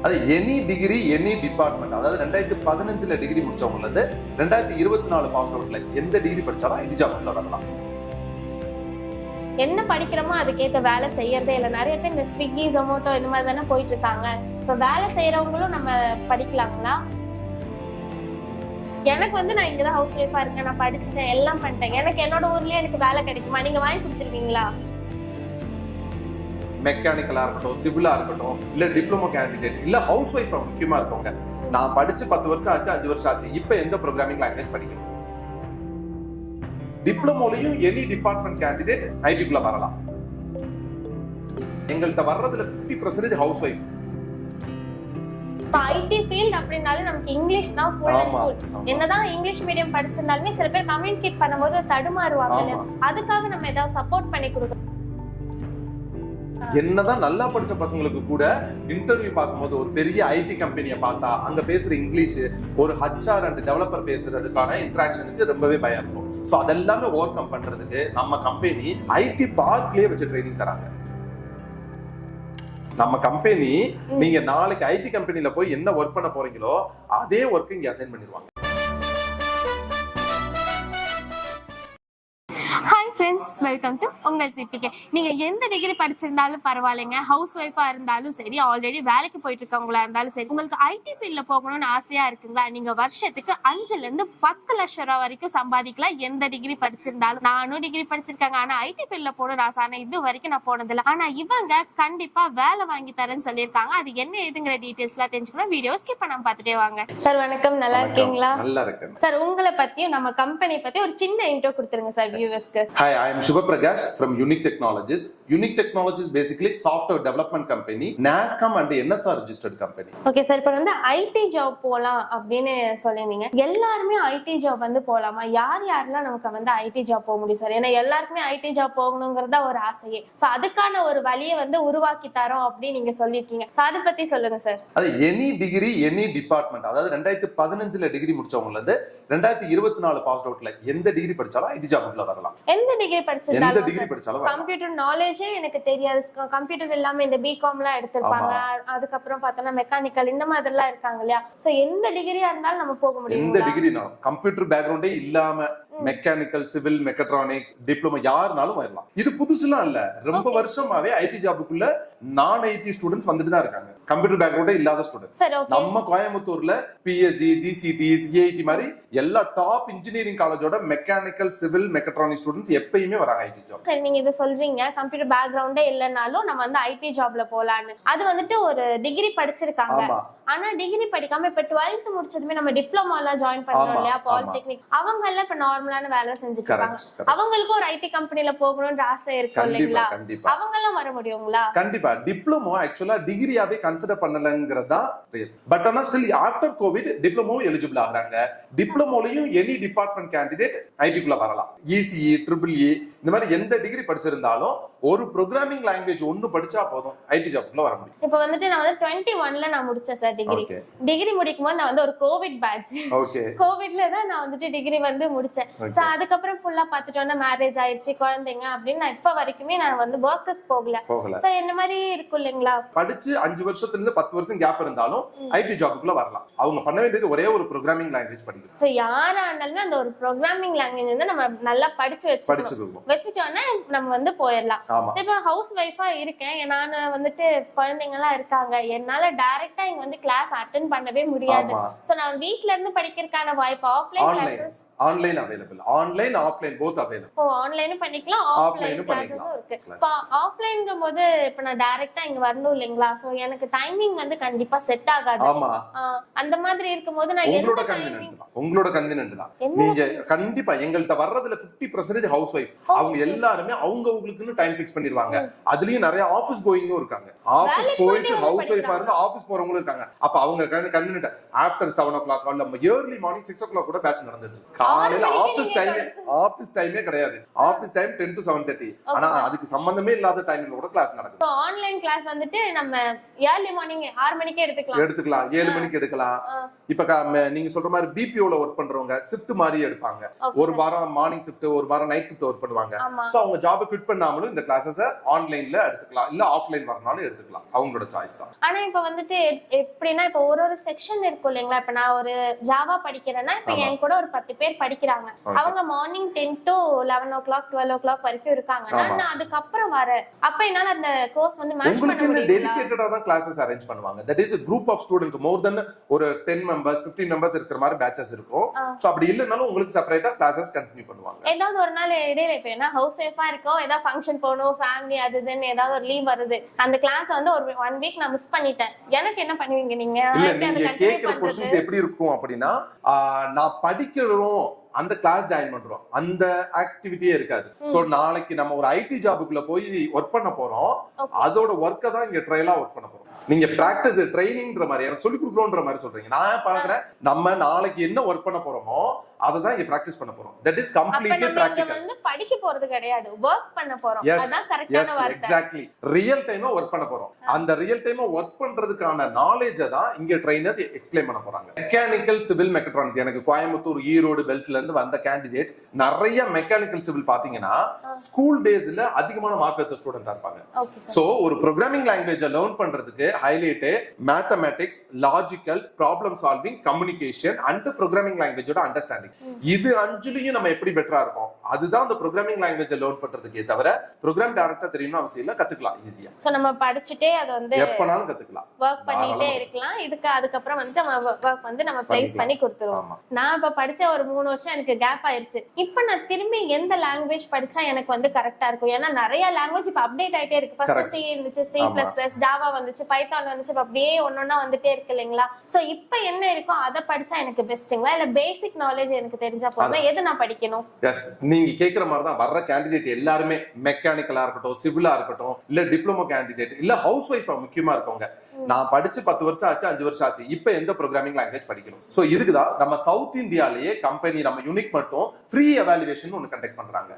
அது any degree any department, அதாவது 2015 degree முடிச்சவங்கல இருந்து 2024 பாஸ் அவுட்ல எந்த டிகிரி படிச்சாலும் ஐடி ஜாப்ல வரலாம். என்ன படிக்கிறோமோ அதுக்கேற்ற வேலை செய்யறதே இல்லை. நிறைய பேர் இந்த ஸ்விக்கி ஜொமேட்டோ இந்த மாதிரி தானே போயிட்டு இருக்காங்க. இப்ப வேலை செய்யறவங்களும் நம்ம படிக்கலாங்களா? எனக்கு வந்து நான் இங்கதான் ஹவுஸ் ஒய்ஃபா இருக்கேன், நான் படிச்சுட்டேன், எல்லாம் பண்ணிட்டேன், எனக்கு என்னோட ஊர்லயே எனக்கு வேலை கிடைக்குமா? நீங்க வாங்கி கொடுத்துருவீங்களா? மெக்கானிக்கலா இருக்கட்டும், சிவிலா இருக்கட்டும், இல்ல டிப்ளமோ கேண்டிடேட், இல்ல ஹவுஸ் ஒய்ஃப் முக்கியமா இருக்கவங்க, நான் படிச்சு 10 வருஷம் ஆச்சு, 5 வருஷம் ஆச்சு, இப்ப எந்த ப்ரோக்ராமிங் லாங்குவேஜ் படிக்கணும்? டிப்ளமோலயும் எனி டிபார்ட்மெண்ட் கேண்டிடேட் ஐடிக்குள்ள வரலாம். எங்கள்கிட்ட வர்றதுல 50% ஹவுஸ் ஒய்ஃப். ஐடி ஃபீல்ட் அப்படினாலும் நமக்கு இங்கிலீஷ் தான் ஃபுல் அண்ட் ஃபுல். என்னதான் இங்கிலீஷ் மீடியம் படிச்சிருந்தாலுமே சில பேர் கம்யூனிகேட் பண்ணும்போது தடுமாறுவாங்க. அதுக்காக நம்ம ஏதாவது சப்போர்ட் பண்ணி கொடுக்கணும். என்னதான் நல்லா படிச்ச பசங்களுக்கு கூட இன்டர்வியூ பார்க்கும்போது ஒரு பெரிய ஐடி கம்பெனியை பார்த்தா அங்க பேசுற இங்கிலீஷ், ஒரு HR அண்ட் டெவலப்பர் பேசுறதுக்கான இன்டராக்ஷனுக்கு ரொம்பவே பயம் இருக்கும். சோ அதெல்லாமே ஓவர் கம் பண்றதுக்கு நம்ம கம்பெனி ஐடி பார்க்லயே வச்சு ட்ரைனிங் தராங்க. நம்ம கம்பெனி நீங்க நாளைக்கு ஐடி கம்பெனில போய் என்ன ஒர்க் பண்ண போறீங்களோ அதே ஒர்க் இங்க அசைன் பண்ணிடுவாங்க. ஹாய் ஃப்ரெண்ட்ஸ், வெல்கம் டு உங்கள் சிபிகே. நீங்க எந்த டிகிரி படிச்சிருந்தாலும் பரவாயில்லைங்க, ஹவுஸ் ஒய்ஃபா இருந்தாலும் சரி, ஆல்ரெடி வேலைக்கு போயிட்டு இருக்கவங்களா இருந்தாலும் சரி, உங்களுக்கு ஐடி ஃபீல்ட்ல போகணும்னு ஆசையா இருக்குங்களா? நீங்க வருஷத்துக்கு 5 லட்சம் 10 லட்சம் ரூபாய் வரைக்கும் சம்பாதிக்கலாம் எந்த டிகிரி படிச்சிருந்தாலும். நானும் டிகிரி படிச்சிருக்காங்க, ஆனா ஐடி ஃபீல்ட்ல போகணும்னு ஆசை, ஆனா இது வரைக்கும் நான் போனதில்லை. ஆனா இவங்க கண்டிப்பா வேலை வாங்கி தரேன்னு சொல்லியிருக்காங்க. அது என்ன ஏதுங்கிற டீடைல்ஸ் எல்லாம் தெரிஞ்சுக்கணும். வீடியோ ஸ்கிப் பண்ணாம பார்த்துட்டே வாங்க. சார் வணக்கம், நல்லா இருக்கீங்களா? நல்லா இருக்கேன் சார். உங்களை பத்தியும் நம்ம கம்பெனி பத்தி ஒரு சின்ன இன்ட்ரோ கொடுத்துருங்க sir வியூவர்ஸ்க்கு. Hi, I am Shiva Prakash from Unique Technologies. Unique Technologies basically software development company, NASSCOM and NSR registered company. Okay sir, இப்போ வந்து ஐடி ஜாப் போலாம் அப்படின்னு சொல்லியிருந்தீங்க. எல்லாருமே ஐடி ஜாப் வந்து போலாமா? யார் யாரெல்லாம் நமக்கு வந்து ஐடி ஜாப் போக முடியும் சார்? ஏன்னா எல்லாருக்குமே ஐடி ஜாப் போகணுங்கிறதா ஒரு ஆசையே. சோ அதுக்கான ஒரு வழியை வந்து உருவாக்கி தரோம் அப்படின்னு நீங்க சொல்லியிருக்கீங்க. அதை பத்தி சொல்லுங்க சார். அது எனி டிகிரி எனி டிபார்ட்மெண்ட், அதாவது 2015 டிகிரி முடிச்சவங்கல இருந்து 2024 பாஸ் அவுட்ல எந்த டிகிரி படிச்சாலும் ஐடி ஜாப்ல வரலாம். எந்த டிகிரி படிச்சிருந்தாலும், எந்த டிகிரி படிச்சாலும் கம்ப்யூட்டர் நாலேஜே எனக்கு தெரியாது, கம்ப்யூட்டர் எல்லாமே இந்த பிகாம்லாம் எடுத்திருப்பாங்க, அதுக்கப்புறம் பார்த்தோம்னா மெக்கானிக்கல் இந்த மாதிரி எல்லாம் இருக்காங்க இல்லையா? சோ எந்த டிகிரியா இருந்தாலும் நம்ம போக முடியும். எந்த டிகிரினாலும், கம்ப்யூட்டர் பேக்ரவுண்டே இல்லாம மெக்கானிக்கல், சிவில், மெக்கட்ரானிக்ஸ், டிப்ளமோ யாருனாலும் வரலாம். இது புதுசுலாம் இல்ல, ரொம்ப வருஷமாவே ஐடி ஜாபுக்குள்ள நான் ஐடி ஸ்டூடெண்ட்ஸ் வந்துட்டு தான் இருக்காங்க, கம்ப்யூட்டர் பேக்ரவுண்டே இல்லாத ஸ்டூடெண்ட். நம்ம கோயம்புத்தூர்ல PSG, GCT, CIT மாதிரி எல்லா டாப் இன்ஜினியரிங் காலேஜோட மெக்கானிக்கல், சிவில், மெக்கட்ரானிக்ஸ் ஸ்டூடெண்ட்ஸ் எப்பயுமே வராங்க ஐடி ஜாப். சரி, நீங்க இத சொல்றீங்க கம்ப்யூட்டர் பேக்ரவுண்டே இல்லனாலும் நம்ம வந்து ஐடி ஜாப்ல போலான்னு. அது வந்துட்டு ஒரு டிகிரி படிச்சிருக்காங்க. ஆனா டிகிரி படிக்காம இப்ப 12th முடிச்சதுமே நம்ம டிப்ளமோ எல்லாம் ஜாயின் பண்றோம் இல்லையா, பாலிடெக்னிக், அவங்க எல்லாம் இப்ப நார்மலான வேலை செஞ்சுட்டு இருக்காங்க. அவங்களுக்கு ஒரு ஐடி கம்பெனில போகணும்ன்ற ஆசை இருக்கும் இல்லைங்களா? அவங்க எல்லாம் வர முடியுங்களா? கண்டிப்பா. டிப்ளமோ ஆக்சுவலா டிகிரியாவே கன்சிடர் பண்ணலங்கிறதா ரியல். பட் ஆனா still after Covid diploma eligible ஆகுறாங்க. டிப்ளமோலயும் எனி டிபார்ட்மெண்ட் கேண்டிடேட் ஐடிக்குள்ள வரலாம். ECE, EEE இந்த மாதிரி எந்த டிகிரி படிச்சிருந்தாலும் ஒரு ப்ரோக்ராமிங் லாங்குவேஜ் ஒன்னு படிச்சா போதும் ஐடி ஜாப்ல வர முடியும். இப்ப வந்துட்டு நான் வந்து 21ல நான் முடிச்சேன் சார் டிகிரி முடிக்கும் போது நான் வந்து ஒரு கோவிட் பேட்ச். கோவிட்ல தான் நான் வந்துட்டு டிகிரி வந்து முடிச்சேன். சோ அதுக்கப்புறம் ஃபுல்லா பாத்துட்டோம்னா மேரேஜ் ஆயிடுச்சு, குழந்தைங்க அப்படின்னு நான் இப்ப வரைக்குமே நான் வந்து ஒர்க்குக்கு போகல. சோ என்ன மாதிரி இருக்கும் இல்லைங்களா? படிச்சு 5 வருஷத்துல இருந்து 10 வருஷம் கேப் இருந்தாலும் ஐடி ஜாப்க்குள்ள வரலாம். அவங்க பண்ண வேண்டியது ஒரே ஒரு ப்ரோக்ராமிங் லாங்குவேஜ் படிக்கணும். சோ யாரா இருந்தாலும் அந்த ஒரு ப்ரோக்ராமிங் லாங்குவேஜ் வந்து நம்ம நல்லா வச்சுட்டோம்னா நம்ம வந்து போயிடலாம். இப்ப ஹவுஸ் ஒய்ஃபா இருக்கேன், நான் வந்துட்டு குழந்தைங்க எல்லாம் இருக்காங்க, என்னால டைரக்டா இங்க வந்து கிளாஸ் அட்டெண்ட் பண்ணவே முடியாது. சோ நான் வீட்ல இருந்து படிக்கிறதுக்கான வாய்ப்பு offline classes online available, online offline both available. ஆன்லைனும் பண்ணிக்கலாம், ஆஃப்லைன் கிளாसेसும் இருக்கு. இப்ப ஆஃப்லைன்ங்கும்போது இப்ப நான் டைரக்டா இங்க வரணும் இல்லீங்களா? சோ எனக்கு டைமிங் வந்து கண்டிப்பா செட் ஆகாது. அந்த மாதிரி இருக்கும்போது நான் உங்களோட கன்வீனியன்ட் தான். நீங்க கண்டிப்பா எங்கள்ட்ட வர்றதுல 50% ஹவுஸ் ஒய்ஃப், அவங்க எல்லாருமே அவங்களுக்குன்னு டைம் ஃபிக்ஸ் பண்ணிடுவாங்க. அதுலயும் நிறைய ஆபீஸ் கோயிங்கும் இருக்காங்க. ஆபீஸ் போயிட்டு ஹவுஸ் ஒய்ஃபா இருந்து ஆபீஸ் போறவங்களும் இருக்காங்க. அப்ப அவங்க கன்வீனியன்ட் ஆஃப்டர் 7 o'clock இல்ல ஏர்லி மார்னிங் 6 o'clock கூட பேட்ச் நடந்துட்டு இருக்கு. காலையில ஆபீஸ் டைமே கிடையாது. Office time 10 to 7:30. ஆனா அதுக்கு சம்பந்தமே இல்லாத டைம்ல கூட கிளாஸ் நடக்குது. ஆன்லைன் கிளாஸ் வந்துட்டு நம்ம ஏர்லி மார்னிங் 6 மணிக்கே எடுத்துக்கலாம் 7 மணிக்கு எடுக்கலாம். இப்ப நீங்க சொல்ற மாதிரி பிபிஓல ஒர்க் பண்றவங்க ஷிஃப்ட் மாதிரி எடுப்பாங்க. ஒரு வாரம் மார்னிங் ஷிஃப்ட், ஒரு வாரம் நைட் ஷிஃப்ட் ஒர்க் பண்ணுவாங்க. சோ அவங்க ஜாபை குவிட் பண்ணாமலும் இந்த கிளாஸஸ் ஆன்லைன்ல எடுத்துக்கலாம், இல்ல ஆஃப்லைன் வரனாலும் எடுத்துக்கலாம். அவங்களோட சாய்ஸ் தான். ஆனா இப்ப வந்துட்டு எப்படின்னா இப்ப ஒரு செக்ஷன் இருக்கும் இல்லைங்களா? இப்ப நான் ஒரு ஜாவா படிக்கிறேன்னா இப்ப என் கூட ஒரு 10 பேர் படிக்கிறாங்க. அவங்க மார்னிங் 10 to 11 o'clock 12 o'clock வரைக்கும் இருக்காங்க. நான் அதுக்கப்புறம் வரேன். அப்ப என்னால அந்த கோர்ஸ் வந்து மேட்ச் பண்ண முடியல. டெடிகேட்டடா தான் கிளாसेस அரேஞ்ச் பண்ணுவாங்க. That is a group of students, more than ஒரு 10 members 15 members இருக்கிற மாதிரி பேட்சஸ் இருக்கும். சோ அப்படி இல்லனாலும் உங்களுக்கு செப்பரேட்டா கிளாसेस கண்டினியூ பண்ணுவாங்க. ஏதாவது ஒரு நாள் இடையில இப்ப என்ன ஹவுஸ் வைஃபா இருக்கோ, ஏதாவது ஃபங்க்ஷன் போகணும், ஃபேமிலி அதுன்னு ஏதாவது ஒரு லீவ் வருது, அந்த கிளாஸ் வந்து ஒரு 1 week நான் மிஸ் பண்ணிட்டேன், எனக்கு என்ன பண்ணுவீங்க நீங்க? நீங்க கேக்குற क्वेश्चंस எப்படி இருக்கும் அப்படினா, நான் படிக்கிறோம் அந்த கிளாஸ் ஜாயின் பண்றோம், அந்த ஆக்டிவிட்டியே இருக்காது. சோ நாளைக்கு நம்ம ஒரு ஐடி ஜாபுக்குள்ள போய் ஒர்க் பண்ண போறோம், அதோட ஒர்க்க தான் இங்க ட்ரையலா ஒர்க் பண்ண போறோம். நீங்க பிராக்டிஸ் ட்ரைனிங்ன்ற மாதிரி எனக்கு சொல்லி கொடுக்கணும்ன்ற மாதிரி சொல்றீங்க. நான் பாக்குறேன் நம்ம நாளைக்கு என்ன ஒர்க் பண்ண போறோமோ அதை தான் இங்க பிராக்டிஸ் பண்ண போறோம். That is completely practical. வந்து படிக்க போறது கிடையாது, வொர்க் பண்ண போறோம். அதான் கரெக்ட்டான வார்த்தை. எக்ஸாக்ட்லி. ரியல் டைமா வொர்க் பண்ண போறோம். அந்த ரியல் டைமா வொர்க் பண்றதுக்கான நாலேஜை தான் இங்க ட்ரைனர்ஸ் எக்ஸ்பிளைன் பண்ண போறாங்க. மெக்கானிக்கல் சிவில் மெக்கட்ரானிக்ஸ், எனக்கு கோயம்புத்தூர் ஈரோடு பெல்ட்ல இருந்து வந்த கேண்டிடேட் நிறைய மெக்கானிக்கல் சிவில் பாத்தீங்கன்னா ஸ்கூல் டேஸ்ல அதிகமான மார்க் எடுத்த ஸ்டூடெண்டா இருப்பாங்க. சோ ஒரு ப்ரோகிராமிங் லாங்குவேஜை லேர்ன் பண்றதுக்கு highlight mathematics, logical, problem solving, communication and programming லாங்குவேஜோட அண்டர்ஸ்டாண்டிங். இது அஞ்சுலயும் நம்ம எப்படி பெட்டரா இருக்கோம், அதுதான் அந்த ப்ரோகிராமிங் லாங்குவேஜ் லேர்ன் பண்றதுக்கே தவிர ப்ரோகிராம் டைரக்டா தெரியணும் அவசியம் இல்ல. கத்துக்கலாம் ஈஸியா. சோ நம்ம படிச்சிட்டே அது வந்து எப்பனாலும் கத்துக்கலாம், வொர்க் பண்ணிட்டே இருக்கலாம். இதுக்கு அதுக்கப்புறம் வந்து நம்ம வொர்க் வந்து நம்ம பிளேஸ் பண்ணி கொடுத்துருவோம். நான் இப்ப படிச்ச ஒரு 3 வருஷம் எனக்கு கேப் ஆயிருச்சு. இப்ப நான் திரும்பி எந்த லாங்குவேஜ் படிச்சா எனக்கு வந்து கரெக்டா இருக்கும்? ஏன்னா நிறைய லாங்குவேஜ் இப்ப அப்டேட் ஆயிட்டே இருக்கு. ஃபர்ஸ்ட் சி இருந்துச்சு, C++, ஜாவா வந்துச்சு, பைத்தான் வந்துச்சு, அப்படியே ஒன்னொன்னா வந்துட்டே இருக்கு இல்லைங்களா? சோ இப்ப என்ன இருக்கோ அதை படிச்சா எனக்கு பெஸ்ட்டுங்களா, இல்ல பேசிக் நாலேஜ் எனக்கு தெரிஞ்சா போதும், எது நான் படிக்கணும்? எஸ், நீங்க கேக்குற மாதிரி தான் வர்ற கேண்டிடேட் எல்லாருமே மெக்கானிக்கலா இருக்கட்டும், சிவிலா இருக்கட்டும், இல்ல டிப்ளமோ கேண்டிடேட், இல்ல ஹவுஸ் ஒய்ஃபா முக்கியமா இருக்கவங்க, நான் படிச்சு 10 வருஷம் ஆச்சு, 5 வருஷம் ஆச்சு, இப்ப எந்த ப்ரோகிராமிங் லாங்குவேஜ் படிக்கணும்? சோ இதுக்குதான் நம்ம சவுத் இந்தியாலேயே கம்பெனி நம்ம யூனிக் மட்டும் ஃப்ரீ எவாலுவேஷன் ஒன்னு கண்டக்ட் பண்றாங்க.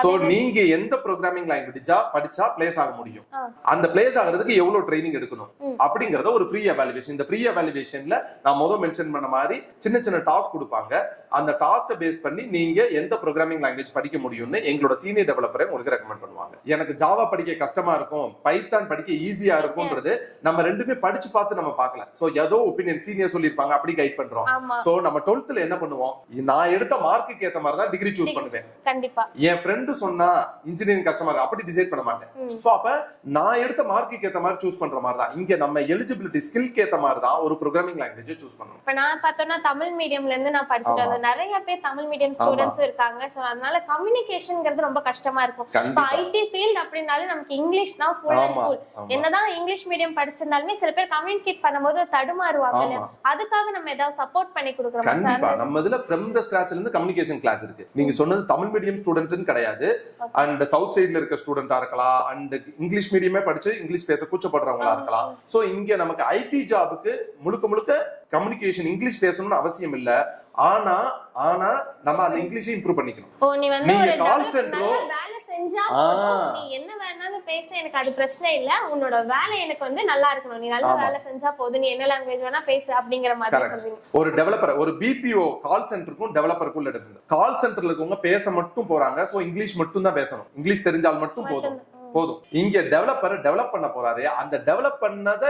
சோ நீங்க எந்த ப்ரோகிராமிங் லாங்குவேஜா படிச்சா பிளேஸ் ஆக முடியும், அந்த பிளேஸ் ஆகிறதுக்கு எவ்வளவு ட்ரைனிங் எடுக்கணும் அப்படிங்கறத ஒரு ஃப்ரீ எவாலுவேஷன். இந்த ஃப்ரீ எவாலுவேஷன்ல நான் முதல் மென்ஷன் பண்ண மாதிரி சின்ன சின்ன டாஸ்க் கொடுப்பாங்க. அந்த டாஸ்கை பேஸ் பண்ணி நீங்க எந்த ப்ரோகிராமிங் லாங்குவேஜ் படிக்க முடியும்னு எங்களோட சீனியர் டெவலப்பரை உங்களுக்கு ரெக்கமெண்ட் பண்ணுவாங்க. எனக்கு ஜாவா படிக்க கஷ்டமா இருக்கும், பைத்தான் படிக்க ஈஸியா இருக்கும்ன்றது நம்ம ரெண்டுமே படிச்சு பார்த்து நம்ம பார்க்கல. சோ ஏதோ ஒபினியன் சீனியர் சொல்லிருப்பாங்க, அப்படி கைட் பண்றோம். சோ நம்ம 12th என்ன பண்ணுவோம், நான் எடுத்த மார்க்குக்கு ஏத்த மாதிரி தான் டிகிரி சூஸ் பண்ணுவேன். கண்டிப்பா என் ஃப்ரெண்டு சொன்னா இன்ஜினியரிங் கஷ்டமா இருக்கு அப்படி டிசைட் பண்ண மாட்டேன். சோ அப்ப நான் எடுத்த மார்க்குக்கு ஏத்த மாதிரி சூஸ் பண்ற மாதிரி தான் இங்க நம்ம எலிஜிபிலிட்டி ஸ்கில்க்கு ஏத்த மாதிரி தான் ஒரு ப்ரோகிராமிங் லாங்குவேஜ் சூஸ் பண்ணணும். இப்ப நான் பார்த்தோம்னா தமிழ் மீடியம்ல இருந்து நான் படிச்சுட்டு வந்தேன். நிறைய பேர் தமிழ் மீடியம் ஸ்டூடெண்ட்ஸ் இருக்காங்க. சோ அதனால கம்யூனிகேஷன்ங்கிறது ரொம்ப கஷ்டமா இருக்கும். இப்ப ஐடி ஃபீல்ட் அப்படினாலே நமக்கு இங்கிலீஷ் தான் ஃபுல் அண்ட் ஃபுல். என்னதான் இங்கிலீஷ் மீடியம் படிச்சிருந்தாலுமே சில பேர் கம்யூனிகேட் பண்ணும்போது தடுமாறுவாங்க. அதுக்காக நம்ம ஏதாவது சப்போர்ட் பண்ணி கொடுக்கறோம். கண்டிப்பா நம்ம இதுல from the scratchல இருந்து கம்யூனிகேஷன் கிளாஸ் இருக்கு. நீங்க சொன்னது தமிழ் மீடியம் ஸ்டூடெண்ட்னு கிடையாது, அண்ட் சவுத் சைடுல இருக்க ஸ்டூடெண்டா இருக்கலாம், அண்ட் இங்கிலீஷ் மீடியமே படிச்சு இங்கிலீஷ் பேச கூச்சப்படுறவங்களா இருக்கலாம். சோ இங்க நமக்கு ஐடி ஜாபுக்கு முழுக்க முழுக்க கம்யூனிகேஷன் இங்கிலீஷ் பேசணும்னு அவசியம் இல்ல. ஆனா நம்ம அந்த இங்கிலீஷை இம்ப்ரூவ் பண்ணிக்கணும். நீ வந்து ஒரு கால் சென்டரோ வேலை செஞ்சா போதும், நீ என்ன வேணாலும் பேச, எனக்கு அது பிரச்சனை இல்ல, உன்னோட வேலை எனக்கு வந்து நல்லா இருக்கணும், நீ நல்ல வேலை செஞ்சா போதும், நீ என்ன லாங்குவேஜ் வேணா பேசு அப்படிங்கிற மாதிரி சொல்றீங்க. ஒரு டெவலப்பர், ஒரு பிபிஓ கால் சென்டருக்கும் டெவலப்பருக்கும் உள்ள டிஃபரன்ஸ். கால் சென்டர்ல இருக்கவங்க பேச மட்டும் போறாங்க, சோ இங்கிலீஷ் மட்டும் தான் பேசணும், இங்கிலீஷ் தெரிஞ்சால் மட்டும் போதும். இங்க டெவலப்பர் டெவலப் பண்ண போறாரு, அந்த டெவலப் பண்ணதை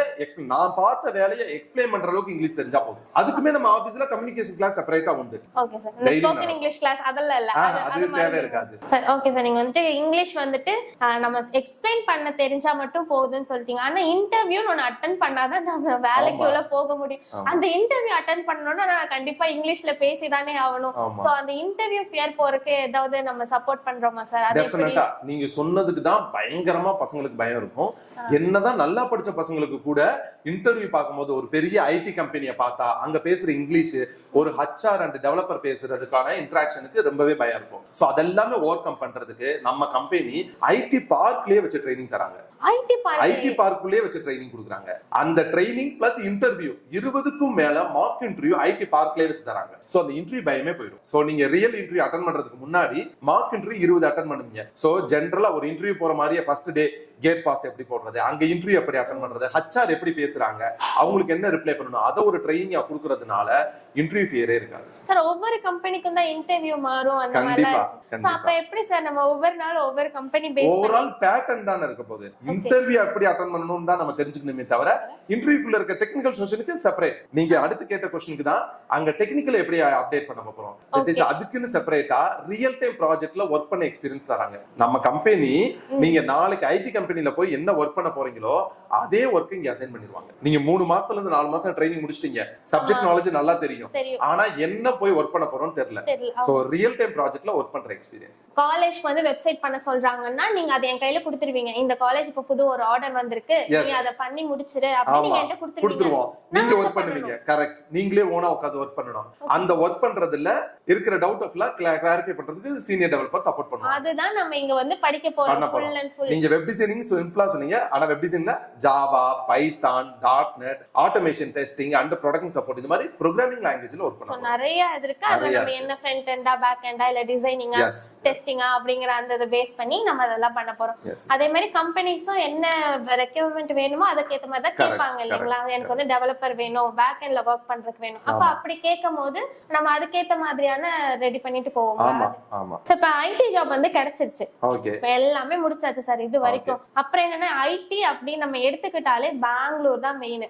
நான் பார்த்த வேலையை எக்ஸ்பிளைன் பண்ற அளவுக்கு இங்கிலீஷ் தெரிஞ்சா போதும். அதுக்குமே நம்ம ஆபீஸ்ல கம்யூனிகேஷன் கிளாஸ் செப்பரேட்டா உண்டு. ஓகே சார், இந்த ஸ்போக்கன் இங்கிலீஷ் கிளாஸ் அதெல்லாம் இல்ல, அது தேவை இருக்காது சார். ஓகே சார், நீங்க வந்து இங்கிலீஷ் வந்துட்டு நம்ம எக்ஸ்பிளைன் பண்ண தெரிஞ்சா மட்டும் போகுதுன்னு சொல்லிட்டீங்க. ஆனா இன்டர்வியூ ஒன்னு அட்டெண்ட் பண்ணாதான் நம்ம வேலைக்கு உள்ள போக முடியும். அந்த இன்டர்வியூ அட்டெண்ட் பண்ணணும்னா நான் கண்டிப்பா இங்கிலீஷ்ல பேசிதானே ஆகணும். சோ அந்த இன்டர்வியூ ஃபியர் போறதுக்கு ஏதாவது நம்ம சப்போர்ட் பண்றோமா சார்? டெஃபினட்டா நீங்க சொன்னதுக்கு தான் பயங்கரமா பசங்களுக்கு பயம் இருக்கும். என்னதான் நல்லா படிச்ச பசங்களுக்கு கூட இன்டர்வியூ பார்க்கும்போது ஒரு பெரிய ஐடி கம்பெனியை பார்த்தா அங்க பேசுற இங்கிலீஷ், ஒரு HR அண்ட் டெவலப்பர் பேசுறதுக்கான இன்டராக்ஷனுக்கு ரொம்பவே பயம் இருக்கும். சோ அதெல்லாமே ஓவர் கம் பண்றதுக்கு நம்ம கம்பெனி ஐடி பார்க்லயே வச்சு ட்ரைனிங் தராங்க. ஐடி ஐடி பார்க்குள்ளே வச்சு ட்ரைனிங் கொடுக்குறாங்க. அந்த ட்ரைனிங் பிளஸ் இன்டர்வியூ 20க்கும் மேல மார்க் இன்டர்வியூ ஐடி பார்க்லயே வச்சு தராங்க. சோ அந்த இன்டர்வியூ பயமே போயிடும். சோ நீங்க ரியல் இன்டர்வியூ அட்டெண்ட் பண்றதுக்கு முன்னாடி மார்க் இன்டர்வியூ 20 அட்டெண்ட் பண்ணுவீங்க. சோ ஜெனரலா ஒரு இன்டர்வியூ போற மாதிரியே ஃபர்ஸ்ட் டே கேட் பாஸ் எப்படி போடுறது, அங்க இன்டர்வியூ எப்படி அட்டெண்ட் பண்றது, ஹச்ஆர் எப்படி பேசுறாங்க, அவங்களுக்கு என்ன ரிப்ளை பண்ணணும், அத ஒரு ட்ரைனிங்கா கொடுக்கறதுனால இன்டர்வியூ ஃபியரே இருக்காது. சார் ஒவ்வொரு கம்பெனிக்கும் தான் இன்டர்வியூ மாறும் அந்த மாதிரி. கண்டிப்பா. அப்ப எப்படி சார் நம்ம ஒவ்வொரு நாளும் ஒவ்வொரு கம்பெனி பேஸ் ஓவரால் பேட்டர்ன் தான் இருக்க போகுது. இன்டர்வியூ எப்படி அட்டெண்ட் பண்ணணும் தான் நம்ம தெரிஞ்சுக்கணுமே தவிர இன்டர்வியூக்குள்ள இருக்க டெக்னிக்கல் செஷனுக்கு செப்பரேட். நீங்க அடுத்து கேட்ட क्वेश्चनக்கு தான் அங்க டெக்னிக்கல் எப்படி அப்டேட் பண்ண போறோம். அதுக்குன்னு செப்பரேட்டா ரியல் டைம் ப்ராஜெக்ட்ல வர்க் பண்ண எக்ஸ்பீரியன்ஸ் தராங்க. நம்ம கம்பெனி நீங்க நாளைக்கு ஐடி கம்பெனில போய் என்ன வர்க் பண்ண போறீங்களோ அதே வர்க் இங்க அசைன் பண்ணிடுவாங்க. நீங்க 3 மாசத்துல இருந்து 4 மாசம் ட்ரைனிங் முடிச்சிட்டீங்க, சப்ஜெக்ட் நாலேஜ் நல்லா தெரியும், ஆனா என்ன போய் வர்க் பண்ண போறோம்னு தெரியல. சோ ரியல் டைம் ப்ராஜெக்ட்ல வர்க் பண்ற எக்ஸ்பீரியன்ஸ். காலேஜ்க்கு வந்து வெப்சைட் பண்ண சொல்றாங்கன்னா நீங்க அதை என் கையில கொடுத்துருவீங்க. இந்த காலேஜ் இப்ப புது ஒரு ஆர்டர் வந்திருக்கு, நீ அதை பண்ணி முடிச்சிரு அப்படி நீங்க என்கிட்ட கொடுத்துருவோம். நீங்க வர்க் பண்ணுவீங்க. கரெக்ட். நீங்களே ஓனா உட்கார்ந்து வர்க் பண்ணணும். அந்த வர்க் பண்றதுல இருக்கிற டவுட் ஆஃப்லாம் கிளாரிஃபை பண்றதுக்கு சீனியர் டெவலப்பர் சப்போர்ட் பண்ணுவாங்க. அதுதான் நம்ம இங்க வந்து படிக்க போறோம். Full and full. நீங்க வெப் டிசைனிங் சிம்பிளா சொன்னீங்க, ஆனா வெப் டிசைன்ல Java, Python, .NET, automation testing and production support இந்த மாதிரி ப்ரோகிராமிங் லாங்குவேஜ்ல வர்க் பண்ணுவோம். சோ நிறைய இருக்கு. அதுல நம்ம என்ன ஃப்ரண்ட் எண்டா பேக் எண்டா இல்ல டிசைனிங்கா டெஸ்டிங்கா அப்படிங்கற அந்த பேஸ் பண்ணி நம்ம அதெல்லாம் பண்ண போறோம். அதே மாதிரி கம்பெனிஸும் என்ன ரெக்யர்மென்ட் வேணுமோ அதுக்கு ஏத்த மாதிரி தான் கேட்பாங்க இல்லீங்களா. எனக்கு வந்து டெவலப்பர் வேணும், பேக் எண்ட்ல வர்க் பண்றதுக்கு வேணும். அப்ப அப்படி கேட்கும்போது நம்ம அதுக்கு ஏத்த மாதிரியான ரெடி பண்ணிட்டு போவோம். ஆமா ஆமா. இப்ப ஐடி ஜாப் வந்து கிடைச்சிருச்சு. ஓகே. இப்ப எல்லாமே முடிச்சாச்சு சார் இது வரைக்கும். அப்புறம் என்னன்னா ஐடி அப்படி நம்ம எடுத்துக்கிட்டாலே பெங்களூர் தான் மெயின்.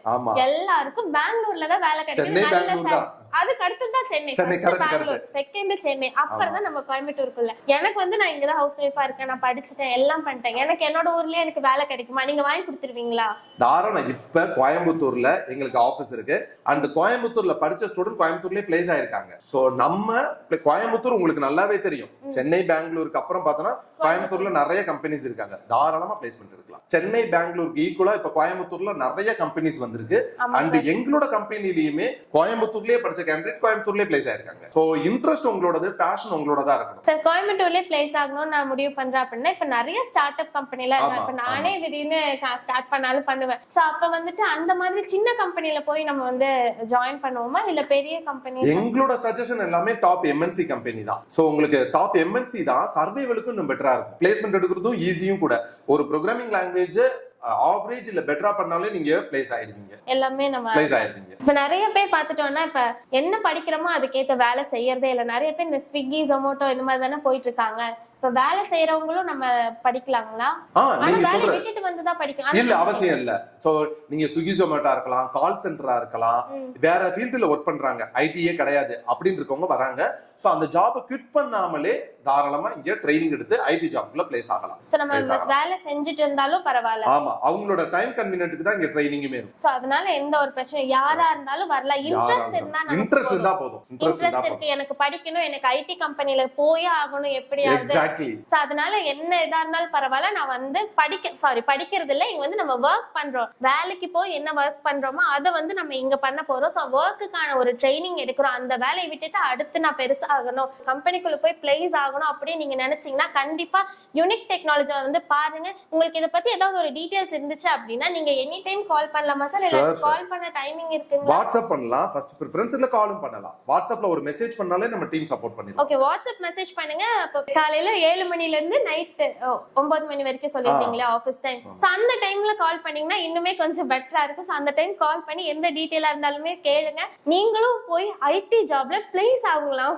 எல்லாருக்கும் பெங்களூர்ல தான் வேலை கிடைக்குது. அதுக்கு அடுத்துதான் சென்னை, பெங்களூர், செகண்ட் சென்னை, அப்புறம் தான் நம்ம கோயம்புத்தூருக்குள்ள. எனக்கு வந்து நான் இங்கதான் ஹவுஸ் ஒய்ஃபா இருக்கேன், நான் படிச்சுட்டேன், எல்லாம் பண்ணிட்டேன், எனக்கு என்னோட ஊர்லயே எனக்கு வேலை கிடைக்குமா, நீங்க வாங்கி கொடுத்துருவீங்களா? தாராளம். இப்ப கோயம்புத்தூர்ல எங்களுக்கு ஆபீஸ் இருக்கு. அந்த கோயம்புத்தூர்ல படிச்ச ஸ்டூடெண்ட் கோயம்புத்தூர்லயே பிளேஸ் ஆயிருக்காங்க. சோ நம்ம கோயம்புத்தூர் உங்களுக்கு நல்லாவே தெரியும். சென்னை பெங்களூருக்கு அப்புறம் பார்த்தோம்னா கோயம்புத்தூர்ல நிறைய கம்பெனிஸ் இருக்காங்க. தாராளமா பிளேஸ்மெண்ட் இருக்கலாம். சென்னை பெங்களூருக்கு ஈக்குவலா இப்ப கோயம்புத்தூர்ல நிறைய கம்பெனிஸ் வந்திருக்கு. அண்ட் எங்களோட கம்பெனிலயுமே கோயம்புத்தூர்லயே படிச்ச கேண்டிடேட் கோயம்புத்தூர்லயே பிளேஸ் ஆயிருக்காங்க. சோ இன்ட்ரெஸ்ட் உங்களோடது, பேஷன் உங்களோடதா இருக்கணும். சார் கோயம்புத்தூர்லயே பிளேஸ் ஆகணும்னு நான் முடிவு பண்றேன் அப்படின்னா இப்ப நிறைய ஸ்டார்ட் அப் கம்பெனில இருக்கு. இப்ப நானே திடீர்னு ஸ்டார்ட் பண்ணாலும் பண்ணுவேன். சோ அப்ப வந்துட்டு அந்த மாதிரி சின்ன கம்பெனில போய் நம்ம வந்து ஜாயின் பண்ணுவோமா இல்ல பெரிய கம்பெனி? எங்களோட சஜஷன் எல்லாமே டாப் எம்என்சி கம்பெனி தான். சோ உங்களுக்கு டாப் எம்என்சி தான் சர்வைவலுக்கும் பெட்டரா இருக்கும். பிளேஸ்மெண்ட் எடுக்கிறதும் ஈஸியும் கூட. ஒரு ப்ரோகிராமிங் லாங்குவேஜ் ஆவரேஜ் இல்ல பெட்டரா பண்ணாலே நீங்க பிளேஸ் ஆயிடுவீங்க. எல்லாமே நம்ம பிளேஸ் ஆயிடுவீங்க. இப்ப நிறைய பேர் பாத்துட்டோம்னா இப்ப என்ன படிக்கிறோமோ அதுக்கேத்த வேலை செய்யறதே இல்ல. நிறைய பேர் இந்த ஸ்விக்கி, ஜொமேட்டோ இந்த மாதிரி தானே போயிட்டு இருக்காங்க. இப்ப வேலை செய்யறவங்களும் நம்ம படிக்கலாங்களா? வேலை விட்டுட்டு வந்துதான் படிக்கலாம் இல்ல அவசியம் இல்ல. சோ நீங்க ஸ்விக்கி, ஜொமேட்டோ இருக்கலாம், கால் சென்டரா இருக்கலாம், வேற ஃபீல்டுல ஒர்க் பண்றாங்க, ஐடியே கிடையாது அப்படின்னு இருக்கவங்க வராங்க. சோ அந்த ஜாபை குவிட் பண்ணாமலே தாராளமா இங்க ட்ரைனிங் எடுத்து ஐடி ஜாப்ல பிளேஸ் ஆகலாம். சோ நம்ம வேலை செஞ்சுட்டு இருந்தாலும் பரவாயில்ல. ஆமா, அவங்களோட டைம் கன்வீனியன்ட்க்கு தான் இங்க ட்ரைனிங்குமே இருக்கும். சோ அதனால எந்த ஒரு பிரச்சனை யாரா இருந்தாலும் வரலாம். இன்ட்ரெஸ்ட் இருந்தா போதும். இன்ட்ரெஸ்ட் இருக்கு, எனக்கு படிக்கணும், எனக்கு ஐடி கம்பெனில போயே ஆகணும் எப்படியாவது. சோ அதனால என்ன இதா இருந்தாலும் பரவாயில்ல, நான் வந்து படிக்கிறது இல்ல, இங்க வந்து நம்ம ஒர்க் பண்றோம். வேலைக்கு போய் என்ன ஒர்க் பண்றோமோ அதை வந்து நம்ம இங்க பண்ண போறோம். சோ ஒர்க்குக்கான ஒரு ட்ரைனிங் எடுக்கிறோம். அந்த வேலையை விட்டுட்டு அடுத்து நான் பெருசா ஆகணும், கம்பெனிக்குள்ள போய் பிளேஸ் ஆகணும் அப்படின்னு நீங்க நினைச்சீங்கன்னா கண்டிப்பா யூனிக் டெக்னாலஜி வந்து பாருங்க. உங்களுக்கு இதை பத்தி ஏதாவது ஒரு டீடைல்ஸ் இருந்துச்சு அப்படின்னா நீங்க எனி டைம் கால் பண்ணலாமா சார்? இல்ல கால் பண்ண டைமிங் இருக்குங்க? வாட்ஸ்அப் பண்ணலாம் ஃபர்ஸ்ட் பிரெஃபரன்ஸ், இல்ல காலும் பண்ணலாம். வாட்ஸ்அப்ல ஒரு மெசேஜ் பண்ணாலே நம்ம டீம் சப்போர்ட் பண்ணிடுவோம். ஓகே, வாட்ஸ்அப் மெசேஜ் பண்ணுங்க. அப்ப காலையில 7 மணில இருந்து நைட் 9 மணி வரைக்கும் சொல்லிருக்கீங்களா ஆபீஸ் டைம். சோ அந்த டைம்ல கால் பண்ணீங்கன்னா இன்னுமே கொஞ்சம் பெட்டரா இருக்கும். சோ அந்த டைம் கால் பண்ணி எந்த டீடைலா இருந்தாலுமே கேளுங்க. நீங்களும் போய் ஐடி ஜாப்ல பிளேஸ் ஆகலாம்.